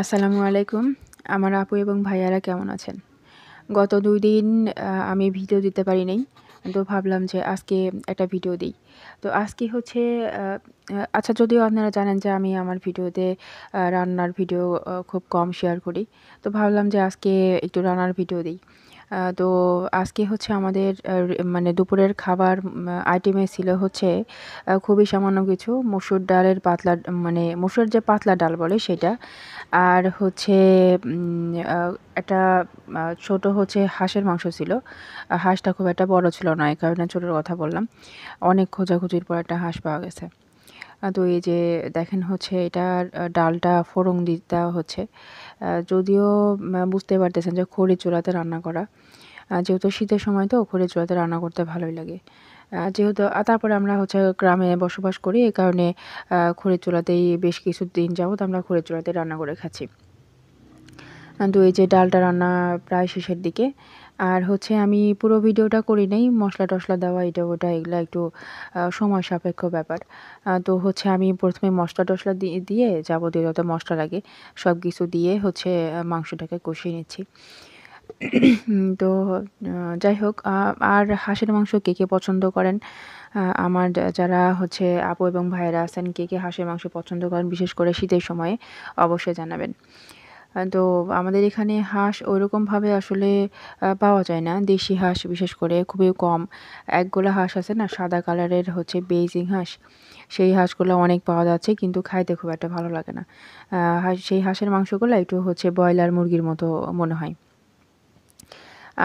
আসসালামু আলাইকুম। আমার আপু এবং ভাইয়ারা কেমন আছেন? গত ২ দিন আমি ভিডিও দিতে পারি নাই। তো ভাবলাম যে আজকে একটা ভিডিও দেই। তো আজকে হচ্ছে আ আ আচ্ছা, যদিও আপনারা জানেন যে আমি আমার ভিডিওতে রান্নার ভিডিও খুব কম শেয়ার করি। তো ভাবলাম যে আজকে একটু রান্নার ভিডিও দেই। তো আজকে হচ্ছে আমাদের মানে দুপুরের খাবার আইটেমে ছিল হচ্ছে খুবই সামান্য কিছু মসুর ডালের পাতলা, মানে মসুরের যে পাতলা ডাল বলে সেটা। আর হচ্ছে আ একটা ছোট হচ্ছে হাঁসের মাংস ছিল। হাঁসটা খুব একটা বড় ছিল না, এই কারণে ছোটর কথা বললাম। অনেক খোঁজাখুঁজির পর একটা হাঁস পাওয়া গেছে। তো এই যে দেখেন হচ্ছে এটার ডালটা ফোড়ন দেওয়া হচ্ছে। যদিও বুঝতে পারতেছেন যে খড়ির চুলাতে রান্না করা। যেহেতু শীতের সময় তো খড়ির চুলাতে রান্না করতে ভালোই লাগে। যেহেতু তারপরে আমরা হচ্ছে গ্রামে বসবাস করি, এই কারণে খড়ির চুলাতেই বেশ কিছুদিন যাবৎ আমরা খড়ির চুলাতেই রান্না করে খাচ্ছি। তো এই যে ডালটা রান্না প্রায় শেষের দিকে। আর হচ্ছে আমি পুরো ভিডিওটা করি নাই। মসলা-টসলা দেওয়া এটা ওটা এগুলা একটু সময় সাপেক্ষ ব্যাপার। তো হচ্ছে আমি ১ম এ মসলা-টসলা দিয়ে যাবতীয় যত মসলা লাগে সবকিছু দিয়ে হচ্ছে মাংসটাকে কষিয়ে নিচ্ছি। তো যাই হোক, আর হাঁসের মাংস কে পছন্দ করেন? আমার যারা হচ্ছে আপু এবং ভাইয়েরা আছেন, কে হাঁসের মাংস পছন্দ করেন বিশেষ করে শীতের সময়ে অবশ্যই জানাবেন। তো আমাদের এখানে হাঁস ঐরকমভাবে আসলে পাওয়া যায় না। দেশি হাঁস বিশেষ করে খুবই কম। একগুলা হাঁস আছে না সাদা কালারের হচ্ছে বেইজিং হাঁস, সেই হাঁসগুলো অনেক পাওয়া যাচ্ছে কিন্তু খাইতে খুব একটা ভালো লাগে না। সেই হাঁসের মাংসগুলা একটু হচ্ছে ব্রয়লার মুরগির মতো মনে হয়।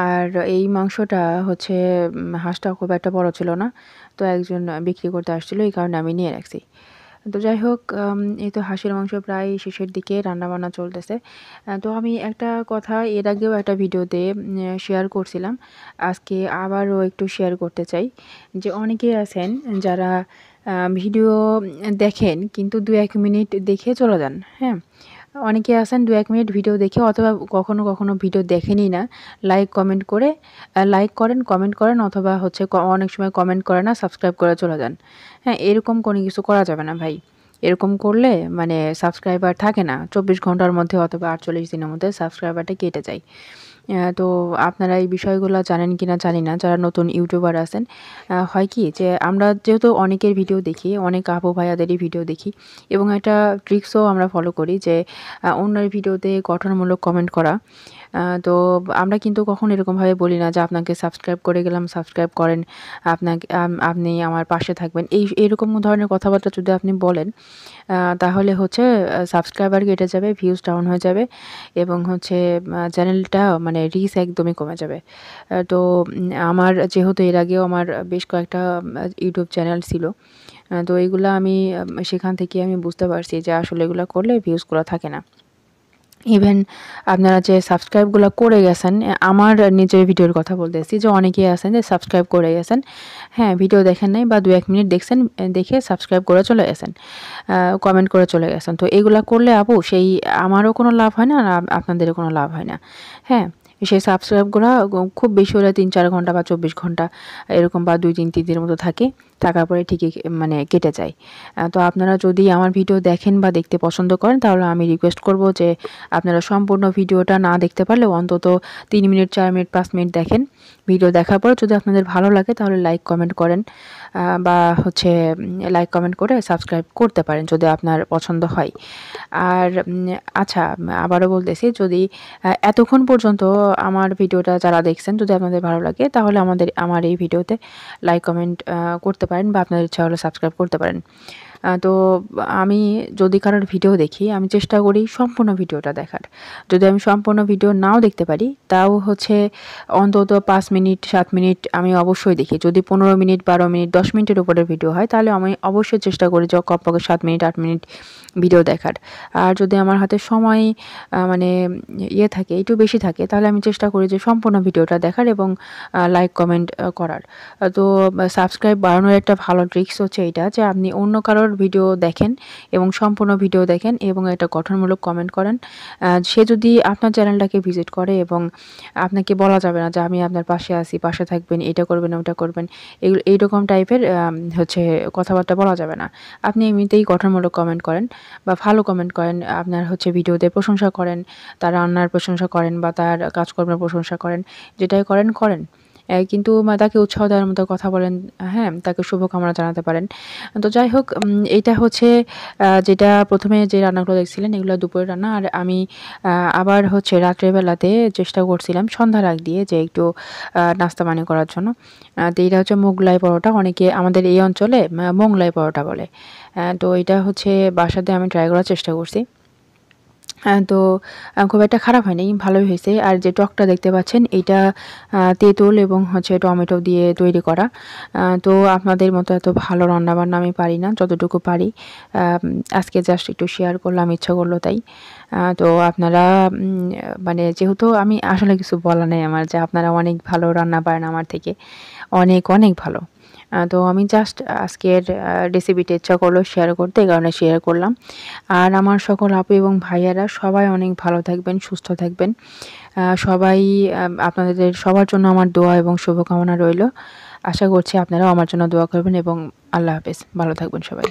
আর এই মাংসটা হচ্ছে হাঁসটা খুব একটা বড় ছিল না। তো একজন বিক্রি করতে আসছিল, এই কারণে আমি নিয়ে রাখছি। তো যাই হোক, এই তো হাঁসের মাংস প্রায় শেষের দিকে রান্নাবান্না চলতেছে। তো আমি একটা কথা এর আগেও একটা ভিডিওতে শেয়ার করছিলাম। আজকে আবারও একটু শেয়ার করতে চাই। যে অনেকেই আছেন যারা ভিডিও দেখেন কিন্তু ২-১ মিনিট দেখে চলে যান। হ্যাঁ? অনেকে আছেন ২-১ মিনিট ভিডিও দেখে অথবা কখনো ভিডিও দেখেনই না। লাইক করেন, কমেন্ট করেন অথবা হচ্ছে অনেক সময় কমেন্ট করে না, সাবস্ক্রাইব করে চলে যান। হ্যাঁ, এরকম কোনো কিছু করা যাবে না ভাই। এরকম করলে মানে সাবস্ক্রাইবার থাকে না। ২৪ ঘন্টার মধ্যে অথবা ৪৮ দিনের মধ্যে সাবস্ক্রাইবারটা কেটে যায়। তো আপনারা এই বিষয়গুলা জানেন কিনা জানি না, যারা নতুন ইউটিউবার আছেন। হয় কি যে আমরা যেহেতু অনেকের ভিডিও দেখি, অনেক আপু ভাইয়াদেরই ভিডিও দেখি এবং একটা ট্রিক্সও আমরা ফলো করি যে অন্যের ভিডিওতে গঠনমূলক কমেন্ট করা। তো আমরা কিন্তু কখনো এরকমভাবে বলি না যে আপনাকে সাবস্ক্রাইব করে গেলাম, সাবস্ক্রাইব করেন, আপনি আমার পাশে থাকবেন। এরকম ধরনের কথাবার্তা যদি আপনি বলেন তাহলে হচ্ছে সাবস্ক্রাইবার কেটে যাবে, ভিউজ ডাউন হয়ে যাবে এবং হচ্ছে চ্যানেলটা মানে রিচ একদমই কমে যাবে। তো আমার যেহেতু এর আগেও আমার বেশ কয়েকটা ইউটিউব চ্যানেল ছিল। তো এগুলা আমি সেখান থেকে আমি বুঝতে পারছি যে আসলে এগুলা করলে ভিউজগুলা থাকে না। ইভেন আপনারা যে সাবস্ক্রাইবগুলা করে গেছেন, আমার নিজের ভিডিওর কথা বলতেছি যে অনেকেই আছেন যে সাবস্ক্রাইব করে গেছেন। হ্যাঁ, ভিডিও দেখেন নাই বা ২-১ মিনিট দেখছেন, দেখে সাবস্ক্রাইব করে চলে গেছেন। কমেন্ট করে চলে গেছেন। তো এগুলা করলে আপু সেই আমারও কোনো লাভ হয় না, আর আপনাদেরও কোনো লাভ হয় না। হ্যাঁ? সেই সাবস্ক্রাইবগুলা খুব বেশি হলে ৩-৪ ঘন্টা বা ২৪ ঘন্টা এরকম বা ২-৩ দিনের মতো থাকে। থাকার পরে ঠিকই মানে কেটে যায়। তো আপনারা যদি আমার ভিডিও দেখেন বা দেখতে পছন্দ করেন তাহলে আমি রিকোয়েস্ট করব যে আপনারা সম্পূর্ণ ভিডিওটা না দেখতে পারলেও অন্তত ৩ মিনিট, ৪ মিনিট, ৫ মিনিট দেখেন। ভিডিও দেখার পর যদি আপনাদের ভালো লাগে তাহলে লাইক কমেন্ট করেন, বা হচ্ছে লাইক কমেন্ট করে সাবস্ক্রাইব করতে পারেন যদি আপনার পছন্দ হয়। আর আচ্ছা, আবারও বলতেছি, যদি এতক্ষণ পর্যন্ত আমার ভিডিওটা যারা দেখছেন যদি আপনাদের ভালো লাগে তাহলে আমার এই ভিডিওতে লাইক কমেন্ট করতে পারেন বা আপনার ইচ্ছা হলে সাবস্ক্রাইব করতে পারেন। তো আমি যদি কারোর ভিডিও দেখি আমি চেষ্টা করি সম্পূর্ণ ভিডিওটা দেখার। যদি আমি সম্পূর্ণ ভিডিও নাও দেখতে পারি তাও হচ্ছে অন্তত ৫ মিনিট ৭ মিনিট আমি অবশ্যই দেখি। যদি ১৫ মিনিট ১২ মিনিট ১০ মিনিটের উপরের ভিডিও হয় তাহলে আমি অবশ্যই চেষ্টা করি যে কমপক্ষে ৭ মিনিট ৮ মিনিট ভিডিও দেখার। আর যদি আমার হাতে সময় মানে থাকে, একটু বেশি থাকে তাহলে আমি চেষ্টা করি যে সম্পূর্ণ ভিডিওটা দেখার এবং লাইক কমেন্ট করার। তো সাবস্ক্রাইব বাড়ানোর একটা ভালো ট্রিক্স হচ্ছে এইটা যে আপনি অন্য কারোর ভিডিও দেখেন এবং সম্পূর্ণ ভিডিও দেখেন এবং একটা গঠনমূলক কমেন্ট করেন। সে যদি আপনার চ্যানেলটাকে ভিজিট করে এবং আপনাকে বলা যাবে না যে আমি আপনার পাশে আছি, পাশে থাকবেন, এটা করবেন, ওটা করবেন। এইরকম টাইপের হচ্ছে কথাবার্তা বলা যাবে না। আপনি এমনিতেই গঠনমূলক কমেন্ট করেন বা ভালো কমেন্ট করেন। আপনার হচ্ছে ভিডিওতে প্রশংসা করেন, তার রান্নার প্রশংসা করেন বা তার কাজকর্মের প্রশংসা করেন। যেটাই করেন, করেন। কিন্তু তাকে উৎসাহ দেওয়ার মতো কথা বলেন, হ্যাঁ? তাকে শুভকামনা জানাতে পারেন। তো যাই হোক, এইটা হচ্ছে যেটা ১ম এ যে রান্নাগুলো দেখছিলেন এগুলো দুপুরের রান্না। আর আমি আ আবার হচ্ছে রাত্রের বেলাতে চেষ্টা করছিলাম সন্ধ্যার আগ দিয়ে যে একটু নাস্তা পানি করার জন্য। তো এটা হচ্ছে মোগলাই পরোটা। অনেকে আমাদের এই অঞ্চলে মোংলাই পরোটা বলে। তো এটা হচ্ছে বাসাতে আমি ট্রাই করার চেষ্টা করছি। তো খুব একটা খারাপ হয়নি, ভালোই হয়েছে। আর যে টকটা দেখতে পাচ্ছেন এইটা তেঁতুল এবং হচ্ছে টমেটো দিয়ে তৈরি করা। তো আপনাদের মতো এত ভালো রান্নাবান্না আমি পারি না, যতটুকু পারি আজকে জাস্ট একটু শেয়ার করলাম, ইচ্ছা করলো তাই। তো আপনারা মানে যেহেতু আমি আসলে কিছু বলার নেই আমার, যে আপনারা অনেক ভালো রান্না পারেন আমার থেকে। অনেক, অনেক ভালো। তো আমি জাস্ট আজকের রেসিপিটা ইচ্ছা করলো শেয়ার করতে, এই কারণে শেয়ার করলাম। আর আমার সকল আপু এবং ভাইয়ারা সবাই অনেক ভালো থাকবেন, সুস্থ থাকবেন। সবাই আপনাদের সবার জন্য আমার দোয়া এবং শুভকামনা রইলো। আশা করছি আপনারাও আমার জন্য দোয়া করবেন এবং আল্লাহ হাফেজ। ভালো থাকবেন সবাই।